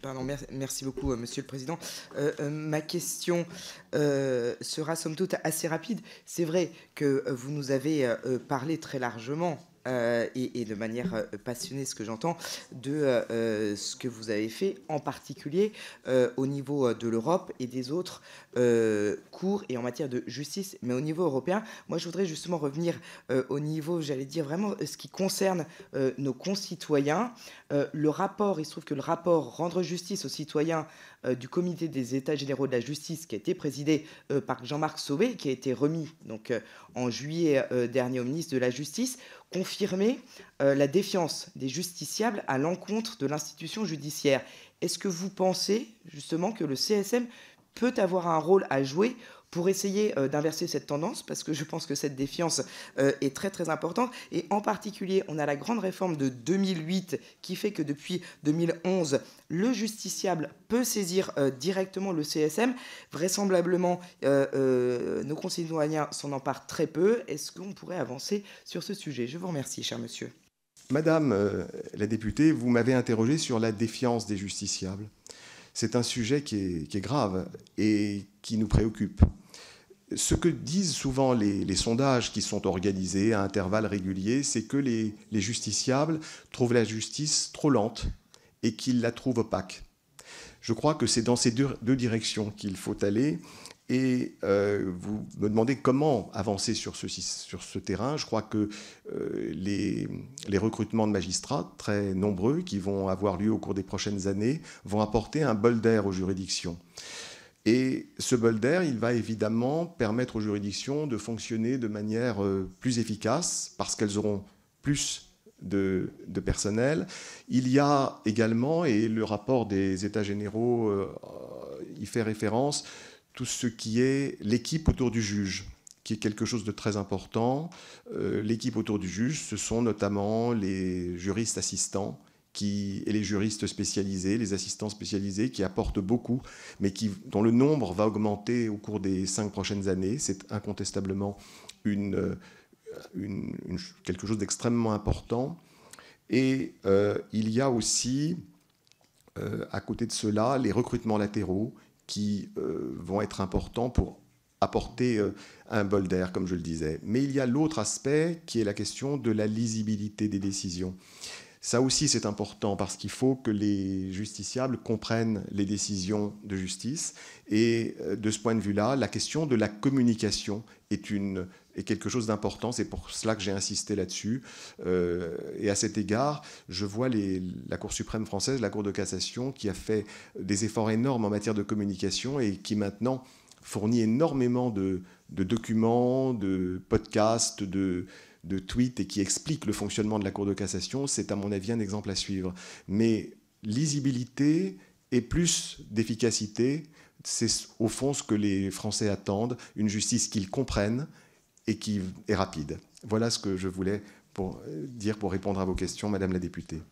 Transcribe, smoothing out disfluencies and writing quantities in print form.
Pardon, merci beaucoup, Monsieur le Président. Ma question sera somme toute assez rapide. C'est vrai que vous nous avez parlé très largement et de manière passionnée, ce que j'entends, de ce que vous avez fait, en particulier au niveau de l'Europe et des autres cours et en matière de justice, mais au niveau européen. Moi, je voudrais justement revenir au niveau, j'allais dire, vraiment ce qui concerne nos concitoyens. Le rapport, il se trouve que le rapport Rendre justice aux citoyens du Comité des États généraux de la justice, qui a été présidé par Jean-Marc Sauvé, qui a été remis donc, en juillet dernier au ministre de la Justice, confirmait la défiance des justiciables à l'encontre de l'institution judiciaire. Est-ce que vous pensez justement que le CSM peut avoir un rôle à jouer pour essayer d'inverser cette tendance, parce que je pense que cette défiance est très très importante, et en particulier on a la grande réforme de 2008 qui fait que depuis 2011 le justiciable peut saisir directement le CSM. Vraisemblablement nos concitoyens s'en emparent très peu. Est-ce qu'on pourrait avancer sur ce sujet? Je vous remercie, cher monsieur. Madame la députée, vous m'avez interrogé sur la défiance des justiciables. C'est un sujet qui est grave et qui nous préoccupe. Ce que disent souvent les sondages qui sont organisés à intervalles réguliers, c'est que les justiciables trouvent la justice trop lente et qu'ils la trouvent opaque. Je crois que c'est dans ces deux directions qu'il faut aller. Et vous me demandez comment avancer sur ce terrain. Je crois que les recrutements de magistrats, très nombreux, qui vont avoir lieu au cours des prochaines années, vont apporter un bol d'air aux juridictions. Et ce bol d'air, il va évidemment permettre aux juridictions de fonctionner de manière plus efficace, parce qu'elles auront plus de personnel. Il y a également, et le rapport des États généraux y fait référence, tout ce qui est l'équipe autour du juge, qui est quelque chose de très important. L'équipe autour du juge, ce sont notamment les juristes assistants et les juristes spécialisés, les assistants spécialisés qui apportent beaucoup, mais dont le nombre va augmenter au cours des 5 prochaines années. C'est incontestablement quelque chose d'extrêmement important. Et il y a aussi, à côté de cela, les recrutements latéraux qui vont être importants pour apporter un bol d'air, comme je le disais. Mais il y a l'autre aspect qui est la question de la lisibilité des décisions. Ça aussi, c'est important parce qu'il faut que les justiciables comprennent les décisions de justice. Et de ce point de vue-là, la question de la communication est quelque chose d'important. C'est pour cela que j'ai insisté là-dessus. Et à cet égard, je vois la Cour suprême française, la Cour de cassation, qui a fait des efforts énormes en matière de communication et qui maintenant fournit énormément de documents, de podcasts, de tweets et qui explique le fonctionnement de la Cour de cassation. C'est à mon avis un exemple à suivre. Mais lisibilité et plus d'efficacité, c'est au fond ce que les Français attendent, une justice qu'ils comprennent et qui est rapide. Voilà ce que je voulais dire pour répondre à vos questions, Madame la députée.